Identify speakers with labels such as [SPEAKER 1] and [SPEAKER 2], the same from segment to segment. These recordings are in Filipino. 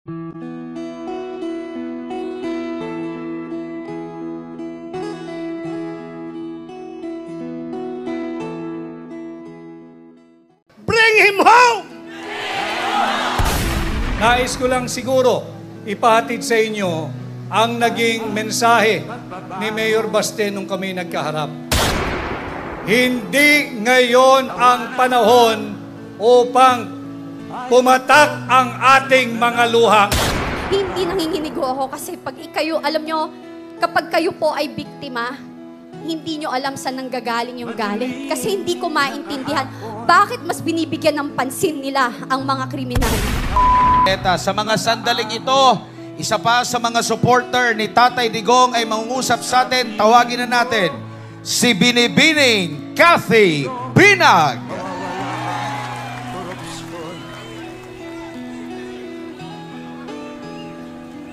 [SPEAKER 1] Bring him home! Nais ko lang siguro ipahatid sa inyo ang naging mensahe ni Mayor Baste nung kami nagkaharap. Hindi ngayon ang panahon upang pumatak ang ating mga luha.
[SPEAKER 2] Hindi nanginginigo ako kasi pag kayo, alam nyo, kapag kayo po ay biktima, hindi nyo alam saan nanggagaling yung galit. Kasi hindi ko maintindihan bakit mas binibigyan ng pansin nila ang mga kriminal.
[SPEAKER 3] Sa mga sandaling ito, isa pa sa mga supporter ni Tatay Digong ay mangungusap sa atin. Tawagin na natin si Binibining Cathy Binag.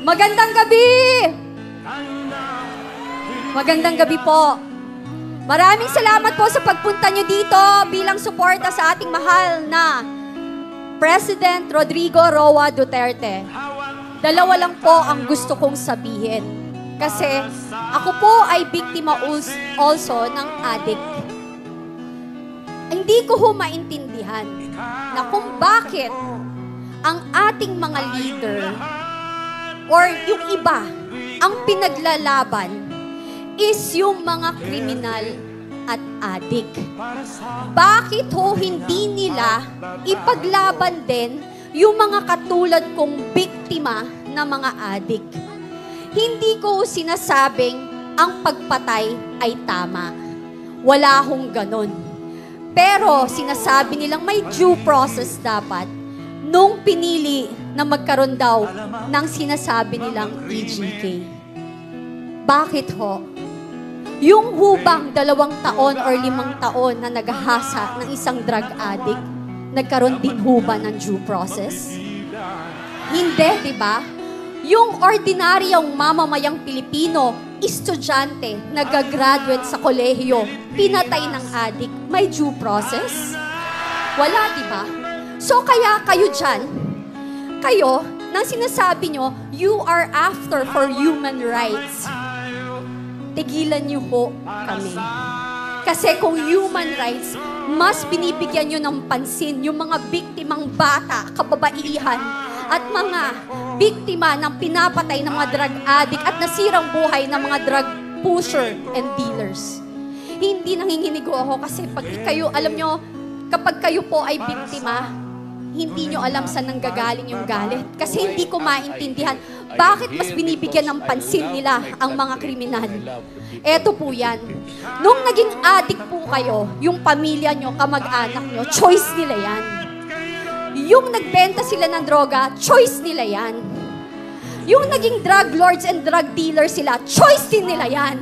[SPEAKER 2] Magandang gabi! Magandang gabi po. Maraming salamat po sa pagpunta nyo dito bilang suporta sa ating mahal na President Rodrigo Roa Duterte. Dalawa lang po ang gusto kong sabihin. Kasi ako po ay biktima also ng addict. Hindi ko ho maintindihan na kung bakit ang ating mga leader or yung iba ang pinaglalaban is yung mga kriminal at addict. Bakit ho hindi nila ipaglaban din yung mga katulad kong biktima na mga addict? Hindi ko sinasabing ang pagpatay ay tama. Wala hong ganon. Pero sinasabi nilang may due process dapat nung pinili na magkaroon daw ng sinasabi nilang EJK. Bakit ho? Yung hubang 2 taon or 5 taon na naghahasa ng isang drug addict, nagkaroon din huba ng due process? Hindi, di ba? Yung ordinaryong mamamayang Pilipino, estudyante, nagagraduate sa kolehiyo, pinatay ng addict, may due process? Wala, di ba? So kaya kayo dyan, kayo, nang sinasabi nyo, you are after for human rights. Tigilan niyo ho kami. Kasi kung human rights, mas binibigyan niyo ng pansin yung mga biktimang bata, kababaihan, at mga biktima ng pinapatay ng mga drug addict at nasirang buhay ng mga drug pusher and dealers. Hindi nanginginigo ako kasi pag kayo, alam nyo, kapag kayo po ay biktima, hindi nyo alam saan nanggagaling yung galit. Kasi hindi ko maintindihan bakit mas binibigyan ng pansin nila ang mga kriminal. Eto po yan. Nung naging addict po kayo, yung pamilya nyo, kamag-anak nyo, choice nila yan. Yung nagbenta sila ng droga, choice nila yan. Yung naging drug lords and drug dealers sila, choice din nila yan.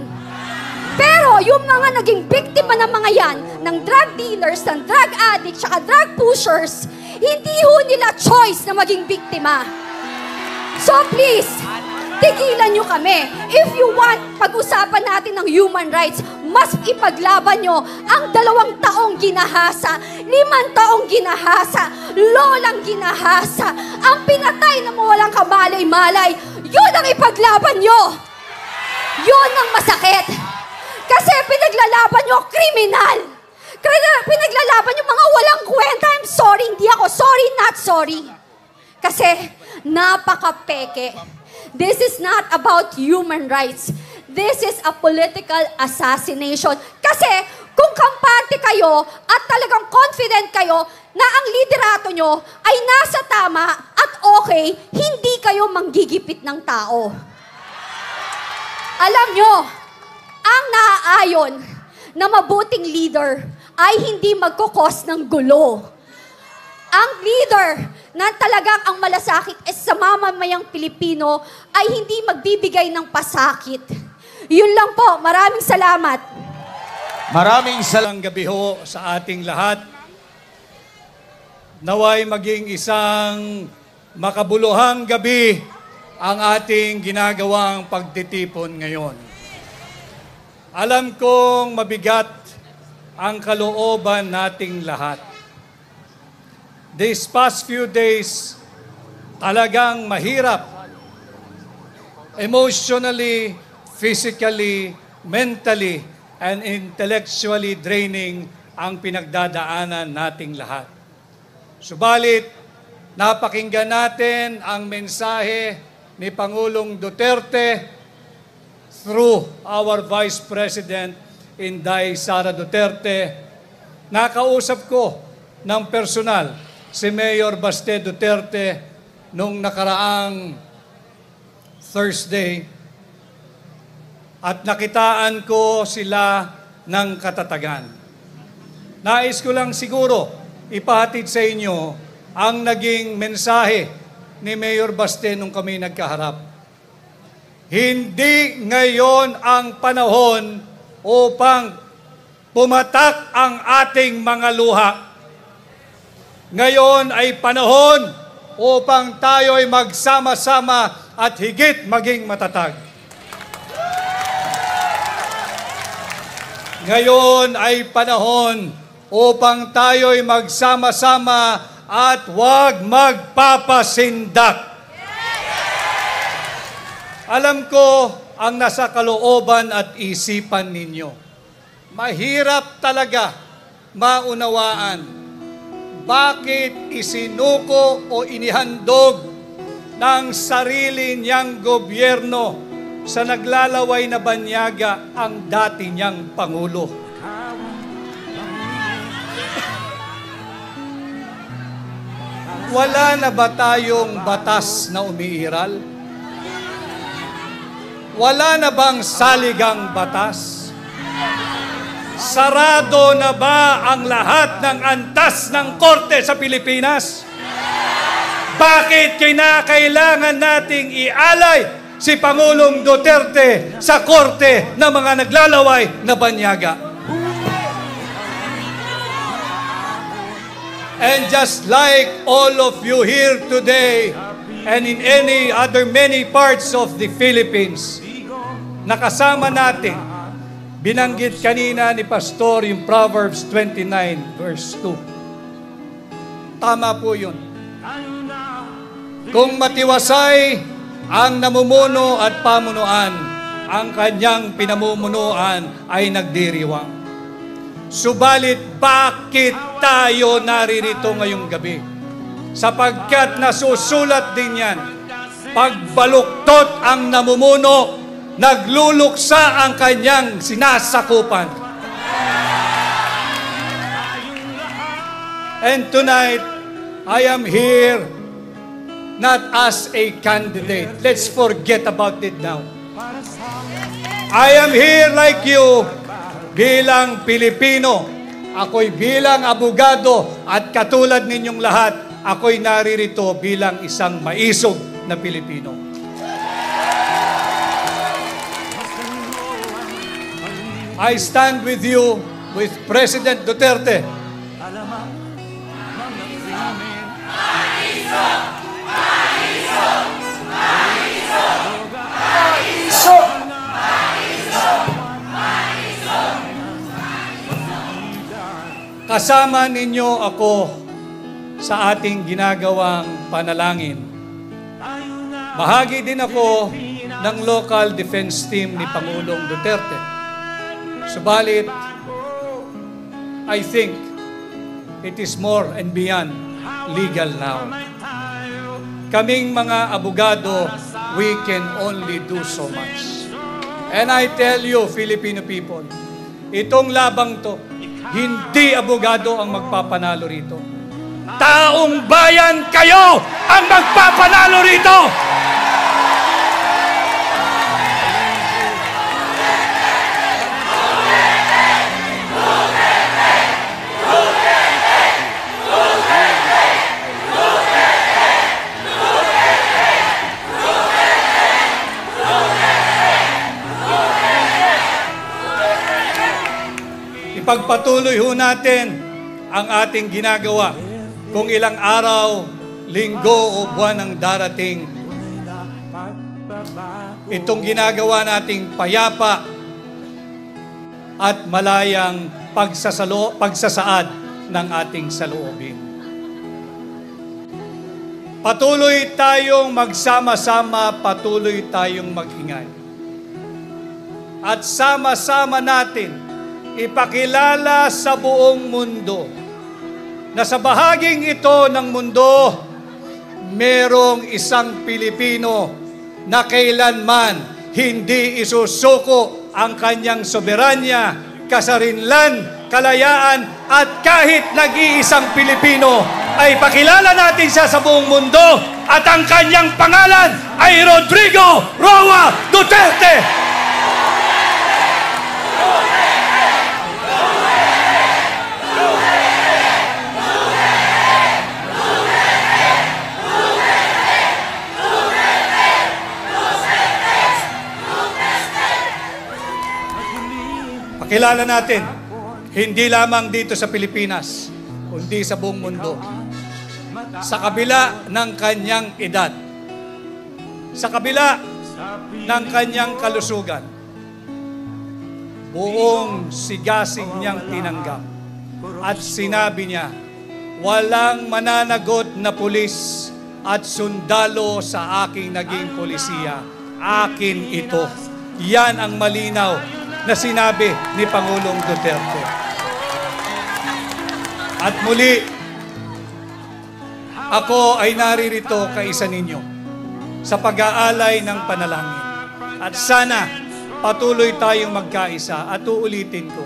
[SPEAKER 2] Pero yung mga naging biktima ng mga yan, ng drug dealers, ng drug addicts, saka drug pushers, hindi ho nila choice na maging biktima. So please, tigilan nyo kami. If you want, pag-usapan natin ng human rights, mas ipaglaban nyo ang 2 taong ginahasa, 5 taong ginahasa, lolang ginahasa, ang pinatay na mawalang kamalay-malay. Yun ang ipaglaban nyo. Yun ang masakit. Kasi pinaglalaban nyo kriminal. Pinaglalaban yung mga walang kwenta. I'm sorry, hindi ako sorry, not sorry. Kasi napaka-peke. This is not about human rights. This is a political assassination. Kasi kung kampante kayo at talagang confident kayo na ang liderato nyo ay nasa tama at okay, hindi kayo manggigipit ng tao. Alam nyo, ang naaayon na mabuting leader ay hindi magkukos ng gulo. Ang leader na talagang ang malasakit sa mamamayang Pilipino ay hindi magbibigay ng pasakit. Yun lang po. Maraming salamat.
[SPEAKER 3] Maraming salamat.
[SPEAKER 1] Gabi ho sa ating lahat. Naway maging isang makabuluhang gabi ang ating ginagawang pagtitipon ngayon. Alam kong mabigat ang kalooban nating lahat. These past few days, talagang mahirap. Emotionally, physically, mentally, and intellectually draining ang pinagdadaanan nating lahat. Subalit, napakinggan natin ang mensahe ni Pangulong Duterte through our Vice President, Inday Sara Duterte. Nakausap ko ng personal si Mayor Baste Duterte nung nakaraang Thursday at nakitaan ko sila ng katatagan. Nais ko lang siguro ipahatid sa inyo ang naging mensahe ni Mayor Baste nung kami nagkaharap. Hindi ngayon ang panahon upang pumatak ang ating mga luha. Ngayon ay panahon upang tayo ay magsama-sama at higit maging matatag. Ngayon ay panahon upang tayo ay magsama-sama at huwag magpapasindak. Alam ko ang nasa kalooban at isipan ninyo. Mahirap talaga maunawaan bakit isinuko o inihandog ng sarili niyang gobyerno sa naglalaway na banyaga ang dati niyang Pangulo. Wala na ba tayong batas na umiiral? Wala na bang saligang batas? Sarado na ba ang lahat ng antas ng korte sa Pilipinas? Bakit kinakailangan nating ialay si Pangulong Duterte sa korte ng mga naglalaway na banyaga? And just like all of you here today and in any other many parts of the Philippines, nakasama natin, binanggit kanina ni Pastor yung Proverbs 29 verse 2. Tama po yun. Kung matiwasay ang namumuno at pamunuan, ang kanyang pinamumunuan ay nagdiriwang. Subalit, bakit tayo naririto ngayong gabi? Sapagkat nasusulat din yan, pagbaluktot ang namumuno, nagluluksa ang kanyang sinasakupan. And tonight, I am here not as a candidate. Let's forget about it now. I am here like you bilang Pilipino. Ako'y bilang abogado at katulad ninyong lahat, ako'y naririto bilang isang maisog na Pilipino. I stand with you, with President Duterte. Kasama ninyo ako sa ating ginagawang panalangin. Bahagi din ako ng local defense team ni Pangulong Duterte. Subalit, I think it is more and beyond legal now. Kaming mga abogado, we can only do so much. And I tell you, Filipino people, itong labang to, hindi abogado ang magpapanalo rito. Taong bayan kayo ang magpapanalo rito! Ipagpatuloy ho natin ang ating ginagawa kung ilang araw, linggo o buwan ang darating. Itong ginagawa nating payapa at malayang pagsasaad ng ating saloobin. patuloy tayong magsama-sama, patuloy tayong mag-ingay. At sama-sama natin ipakilala sa buong mundo na sa bahaging ito ng mundo, merong isang Pilipino na kailanman hindi isusuko ang kanyang soberanya, kasarinlan, kalayaan, at kahit nag-iisang Pilipino ay pakilala natin siya sa buong mundo at ang kanyang pangalan ay Rodrigo Roa Duterte! Pakilala natin, hindi lamang dito sa Pilipinas, kundi sa buong mundo. Sa kabila ng kanyang edad, sa kabila ng kanyang kalusugan, buong sigasig niyang tinanggap. At sinabi niya, walang mananagot na pulis at sundalo sa aking naging polisiya. Akin ito. Yan ang malinaw na sinabi ni Pangulong Duterte. At muli, ako ay naririto kaisa ninyo sa pag-aalay ng panalangin. At sana patuloy tayong magkaisa at uulitin ko.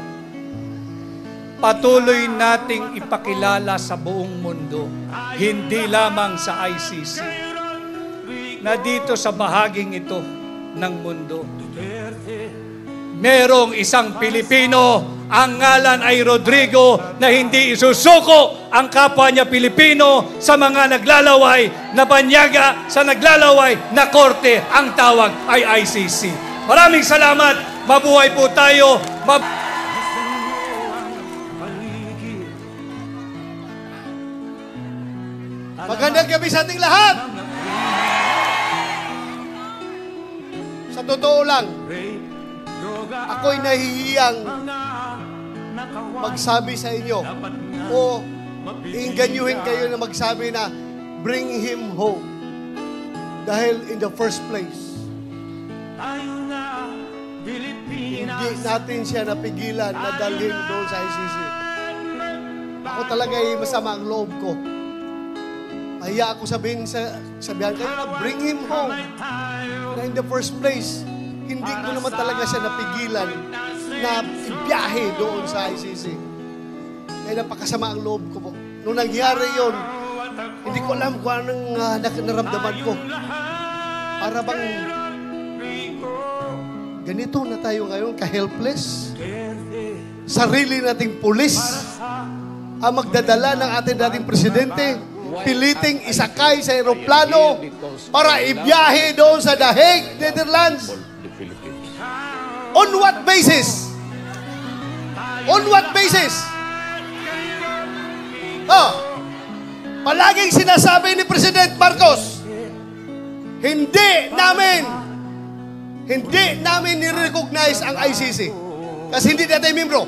[SPEAKER 1] Patuloy nating ipakilala sa buong mundo, hindi lamang sa ICC, na dito sa bahaging ito ng mundo, merong isang Pilipino, ang ngalan ay Rodrigo, na hindi isusuko ang kapwa niya Pilipino sa mga naglalaway na banyaga, sa naglalaway na korte. Ang tawag ay ICC. Maraming salamat. Mabuhay po tayo.
[SPEAKER 4] Magandang gabi sa ating lahat. Sa totoo lang, ako'y nahihiyang magsabi sa inyo o iinganyuhin kayo na magsabi na bring him home. Dahil in the first place, hindi natin siya napigilan na dalhin doon sa ICC. Ako talaga ay masama ang loob ko. Mahiya ako sabihan kayo na bring him home. Na in the first place, hindi ko naman talaga siya napigilan na ibiyahe doon sa ICC. Kaya napakasama ang loob ko po. Nung nangyari yon, hindi ko alam kung anong naramdaman ko. Para bang ganito na tayo ngayon, ka-helpless. Sarili nating pulis ang magdadala ng ating dating presidente, piliting isakay sa eroplano para ibiyahe doon sa The Hague, Netherlands. On what basis? On what basis? Palaging sinasabi ni President Marcos, hindi namin nire-recognize ang ICC. Kasi hindi natin membro.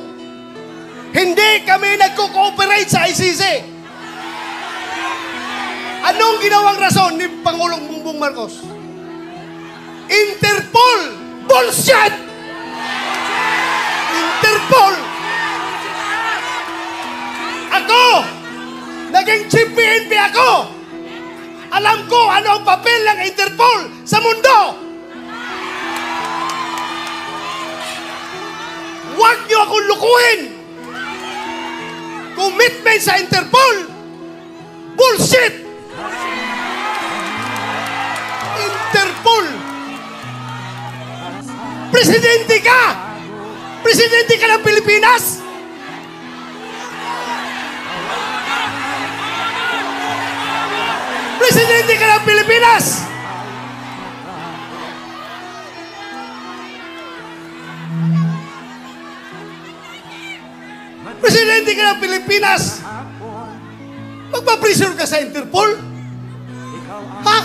[SPEAKER 4] Hindi kami nagko-cooperate sa ICC. Anong ginawang rason ni Pangulong Bongbong Marcos? Interpol! Bullshit! Interpol! Ako! Naging chief PNP ako! Alam ko ano ang papel ng Interpol sa mundo! Huwag niyo akong lukuhin! Commitment sa Interpol! Bullshit! Interpol! Presidente ka! Presidente ka ng Pilipinas! Presidente ka ng Pilipinas! Presidente ka ng Pilipinas! Magpa-pressure ka sa Interpol? Ha?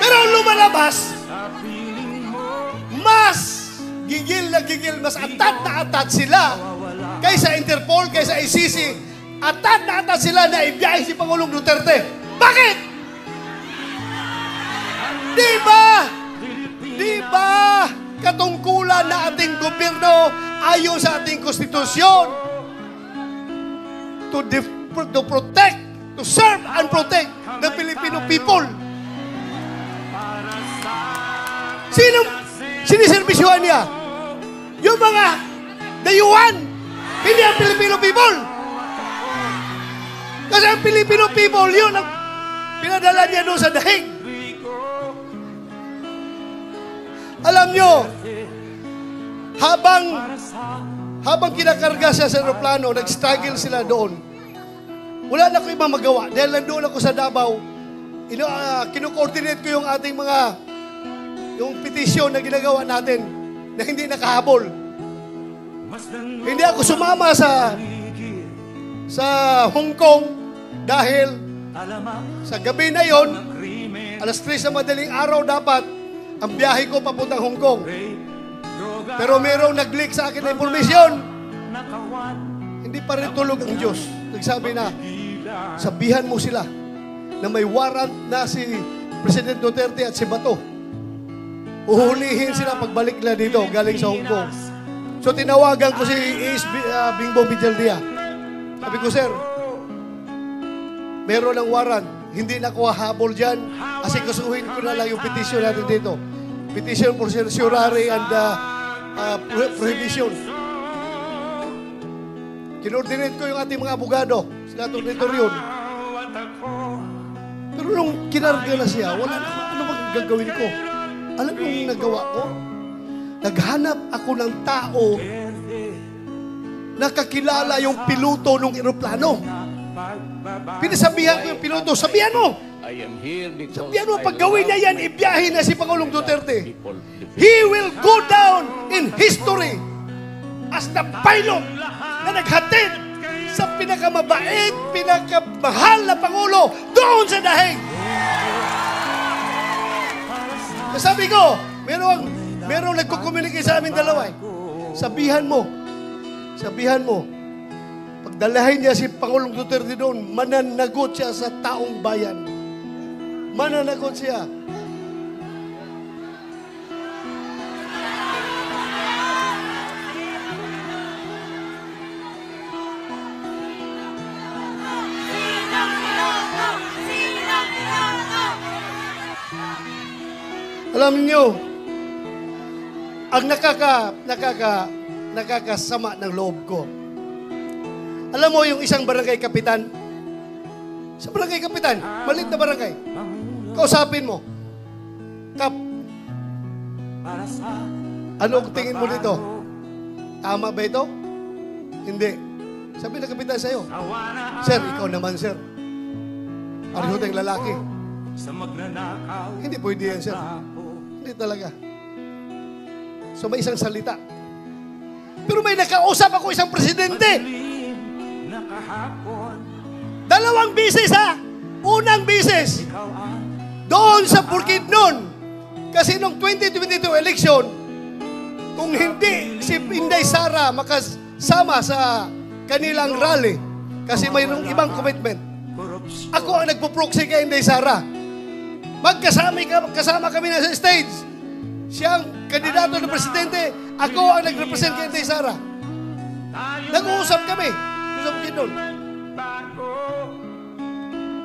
[SPEAKER 4] Pero lumalabas, mas gigil na gigil, mas atat na atat sila kaysa Interpol, kaysa ICC, Atat na atat sila na ibiyahe si Pangulong Duterte. Bakit? Di ba? Di ba? Katungkulan na ating gobyerno ayon sa ating konstitusyon to protect, to serve and protect the Filipino people. Siniservisyohan niya? Yung mga dayuhan, hindi ang Filipino people. Kasi ang Filipino people, yun ang pinadala niya doon sa dahig. Alam nyo, habang kinakarga siya sa aeroplano, nag-struggle sila doon. Wala na ko ibang magawa. Dahil nandoon ako sa Davao, kino-coordinate ko yung ating yung petisyon na ginagawa natin na hindi nakahabol. Hindi ako sumama sa Hong Kong dahil sa gabi na yon, alas 3 sa madaling araw dapat ang biyahe ko papuntang Hong Kong. Pero merong nag-leak sa akin na informasyon. Hindi pa rin tulog ang Diyos. Nagsabi na, sabihan mo sila na may warrant na si President Duterte at si Bato. Uhulihin sila pagbalik nila dito galing sa Hong Kong. So tinawagan ko si Ace Bingbong Villaldia. Sabi ko, sir, meron ng warrant. Hindi na ko habol dyan. Kasi kusuhin ko na lang yung petition natin dito. Petition for certiorari and prohibition. Kinordinate ko yung ating mga abogado. Sila dito yun. Pero nung kinarga na siya, wala na, ano bang gagawin ko? Alam mo yung nagawa ko? Naghanap ako ng tao na kakilala yung piloto ng eroplano. Pinasabihan ko yung piloto, sabihan mo! Sabihan mo, pag gawin niya yan, ibiyahe na si Pangulong Duterte. He will go down in history as the pilot na naghatid sa pinakamabait, pinakamahal na Pangulo doon sa dahig. Sabi ko, merong nagkukommunicate sa amin dalawa. Sabihan mo, pagdalahin niya si Pangulong Duterte doon, mananagot siya sa taong bayan. Mananagot siya. Alam niyo, ang nakakasama ng loob ko. Alam mo yung isang barangay kapitan? Sa barangay kapitan, maliit na barangay. Kausapin mo. Kap, ano ang tingin mo dito? Tama ba ito? Hindi. Sabi na kapitan sa'yo, sir, ikaw naman, sir. Pareho tayong lalaki. Hindi pwede yan, sir. Hindi talaga. So may isang salita. Pero may nakausap ako isang presidente. 2 bisis ha. Unang bisis. Doon sa Bukidnon. Kasi nung 2022 election, kung hindi si Inday Sara makasama sa kanilang rally, kasi mayroong ibang commitment, ako ang nagpo-proxy kay Inday Sara. Kasama kami na sa stage. Siya ang kandidato ng presidente. Ako ang nag-represent kay Inday Sara. Nag-uusap kami. Sa Bukidnon.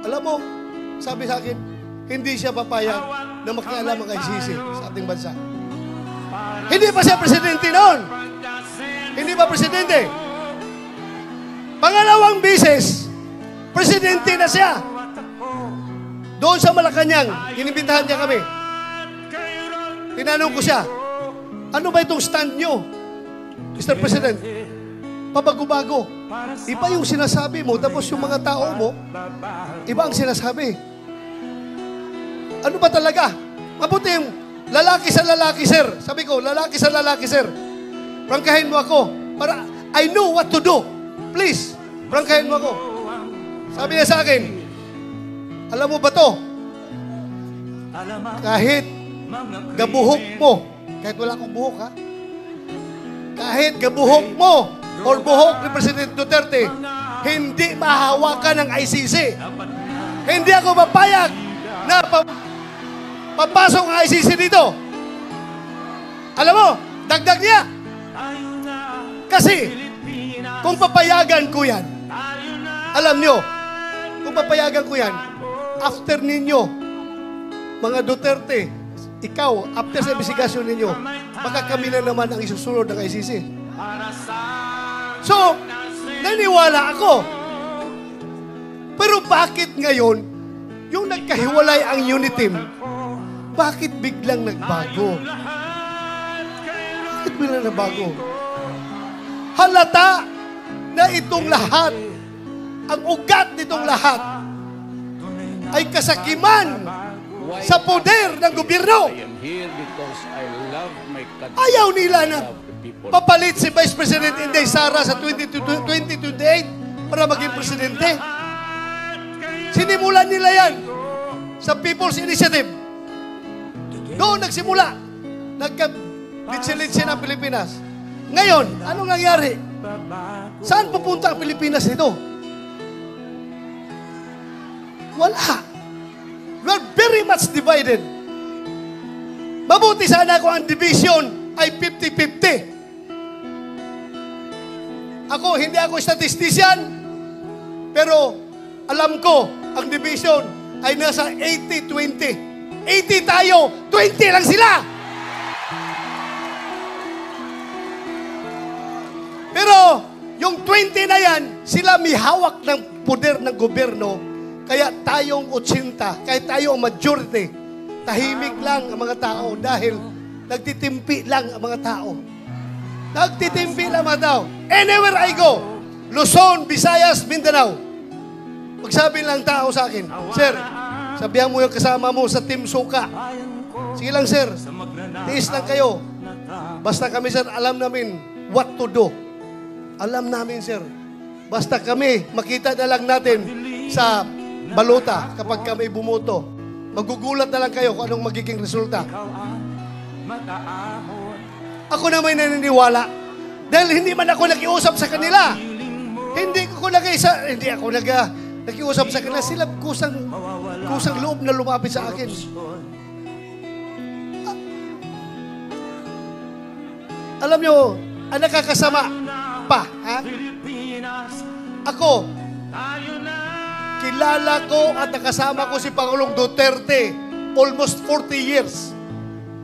[SPEAKER 4] Alam mo, sabi sa akin, hindi siya papayag na makialam ang ICC sa ating bansa. Hindi pa siya presidente noon. Hindi pa presidente. Pangalawang bisis, presidente na siya. Doon sa Malacanang, inimbitahan niya kami. Tinanong ko siya, ano ba itong stand nyo, Mr. President? Pabago-bago. Iba yung sinasabi mo, tapos yung mga tao mo, iba ang sinasabi. Ano ba talaga? Mabuti yung lalaki sa lalaki, sir. Sabi ko, lalaki sa lalaki, sir. Prangkahin mo ako. Para I know what to do. Please, prangkahin mo ako. Sabi niya sa akin, alam mo ba to? Kahit gabuhok mo, kahit wala akong buhok ha, kahit gabuhok mo or buhok ni President Duterte, hindi mahahawakan ng ICC. Hindi ako mapayag na papasok ang ICC dito. Alam mo, dagdag niya. Kasi, kung papayagan ko yan, alam nyo, kung papayagan ko yan, after ninyo, mga Duterte, ikaw, after sa investigasyon ninyo, baka kami na naman ang isusunod ng ICC. So, naniwala ako. Pero bakit ngayon, yung nagkahiwalay ang Uniteam, bakit biglang nagbago? Bakit biglang nagbago? Halata na itong lahat, ang ugat nitong lahat, ay kasakiman sa poder ng gobyerno.
[SPEAKER 5] I am here because I love my country.
[SPEAKER 4] Ayaw nila na
[SPEAKER 5] I love the people.
[SPEAKER 4] papalit si Vice President Inday Sara sa 2028 para maging presidente. Sinimulan nila yan sa People's Initiative. Doon nagsimula. Nagka-litsi-litsi ng Pilipinas. Ngayon, anong nangyari? Saan pupunta ang Pilipinas nito? Wala. We are very much divided. Mabuti sana kung ang division ay 50-50. Hindi ako statistician, pero alam ko, ang division ay nasa 80-20. 80 tayo, 20 lang sila. Pero, yung 20 na yan, sila may hawak ng poder ng gobyerno, kaya tayong 80, kaya tayo ang majority, tahimik lang ang mga tao dahil nagtitimpi lang ang mga tao. Nagtitimpi lang ang mga tao. Anywhere I go, Luzon, Visayas, Mindanao, magsabi lang tao sa akin, Sir, sabihan mo yung kasama mo sa Team Suka. Sige lang, sir. Tiis lang kayo. Basta kami, sir, alam namin what to do. Alam namin, sir. Basta kami, makita na lang natin sa balota kapag kami bumoto. Magugulat na lang kayo kung anong magiging resulta. Ako naman naniniwala. Dahil hindi man ako nakiusap sa kanila. Hindi ako nakiusap sa kanila. Sila kusang loob na lumapit sa akin. Alam nyo, ang nakakasama pa, ha? Ako, kilala ko at nakasama ko si Pangulong Duterte almost 40 years.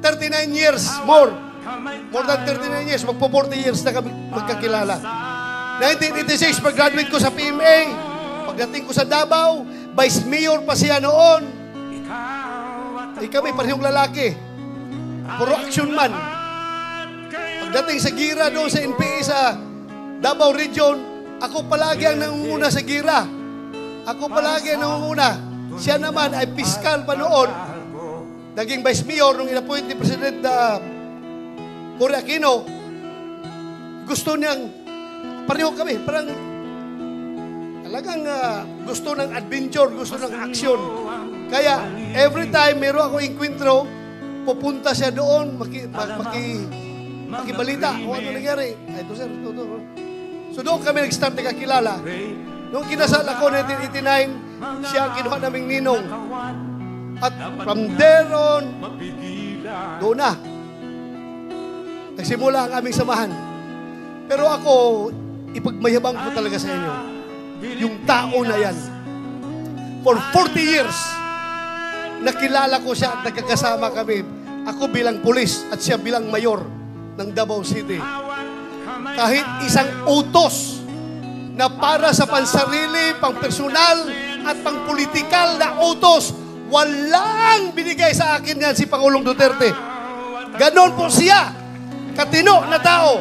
[SPEAKER 4] 39 years, more than 39 years. Magpo 40 years na kami magkakilala. 1986, pag-graduate ko sa PMA. Pagdating ko sa Davao, Vice Mayor pa siya noon. Kami parehong lalaki. Puro action man. Pagdating sa Gira doon sa NPA sa Davao Region, ako palagi ang nangunguna sa Gira. Ako palagi ang nangunguna. Siya naman ay piskal pa noon. Naging Vice Mayor nung inappoint ni President Cory Aquino. Gusto niyang, pareho kami, parang talagang gusto ng adventure, gusto ng action. Kaya every time meron ako enkwentro, pupunta siya doon, makibalita kung ano nangyari. Ito sir, ito. So doon kami nag-start nagkakilala. Noong kinasal ako 1989, siya ang kinuha naming ninong. At from there on, doon na. Nagsimula ang aming samahan. Pero ako, ipagmayabang ko talaga sa inyo. Yung tao na yan. For 40 years, nakilala ko siya at nagkakasama kami. Ako bilang pulis at siya bilang mayor ng Davao City. Kahit isang utos na para sa pansarili, pang-personal at pang-politikal na utos, walang binigay sa akin yan si Pangulong Duterte. Ganon po siya, katino na tao.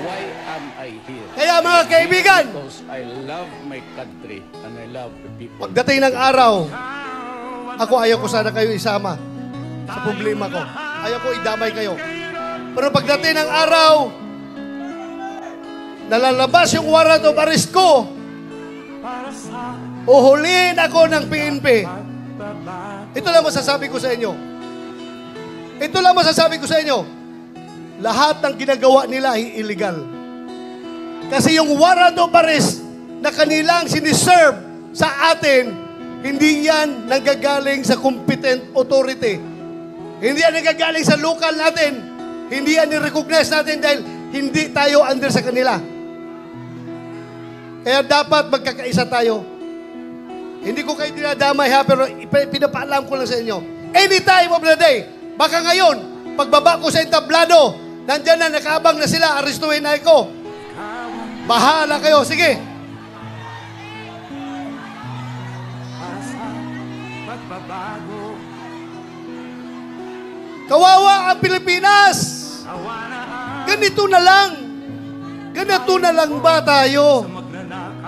[SPEAKER 5] Why am I here?
[SPEAKER 4] Kaya mga kaibigan,
[SPEAKER 5] Because I love my country and I love the people.
[SPEAKER 4] pagdating ng araw, ako ayaw ko sana kayo isama sa problema ko. Ayaw ko idamay kayo. Pero pagdating ng araw, nalalabas yung warrant of arrest ko, uhulihin ako ng PNP. Ito lang masasabi ko sa inyo. Ito lang masasabi ko sa inyo. Lahat ng ginagawa nila ay illegal. Kasi yung warrant of arrest na kanilang siniserve sa atin, hindi yan nanggagaling sa competent authority. Hindi yan nanggagaling sa local natin. Hindi yan ni-recognize natin dahil hindi tayo under sa kanila. Kaya dapat magkakaisa tayo. Hindi ko kayo dinadamay ha, pero pinapaalam ko lang sa inyo. Any time of the day, baka ngayon, pagbaba ko sa entablado, nandyan na, nakaabang na sila, arestuhin na ako. Bahala kayo, sige. Kawawa ang Pilipinas. Ganito na lang. Ganito na lang ba tayo?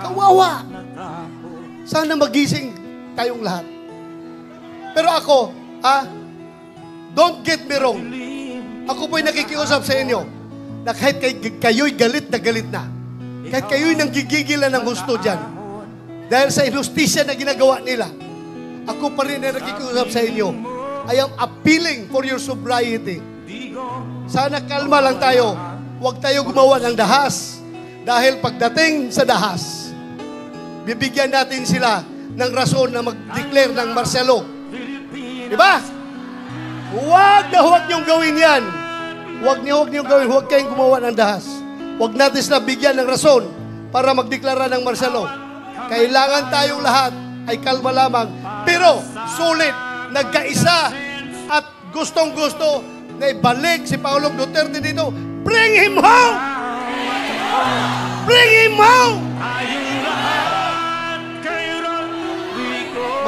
[SPEAKER 4] Kawawa. Sana magising tayong lahat. Pero ako, don't get me wrong. Ako po'y nakikiusap sa inyo na kahit kayo'y galit na, kahit kayo'y nanggigigilan ng gusto dyan, dahil sa inustisya na ginagawa nila, ako pa rin na nakikiusap sa inyo. I am appealing for your sobriety. Sana kalma lang tayo. Huwag tayo gumawa ng dahas. Dahil pagdating sa dahas, bibigyan natin sila ng rason na mag-declare ng martial law. Diba? Huwag niyong gawin yan. Huwag niyong gawin. Huwag kayong gumawa ng dahas. Huwag natin sila bigyan ng rason para magdeklara ng martial law. Kailangan tayong lahat ay kalma lamang. Pero, sulit, nagkaisa at gustong-gusto na ibalik si Pangulong Duterte dito. Bring him home! Bring him home!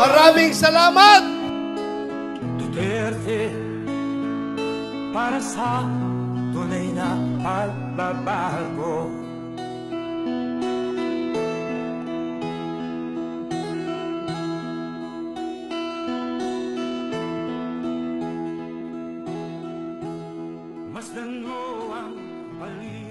[SPEAKER 4] Maraming salamat!
[SPEAKER 6] Duterte, para sa tunay na pagbabago. Masdan mo ang paligid.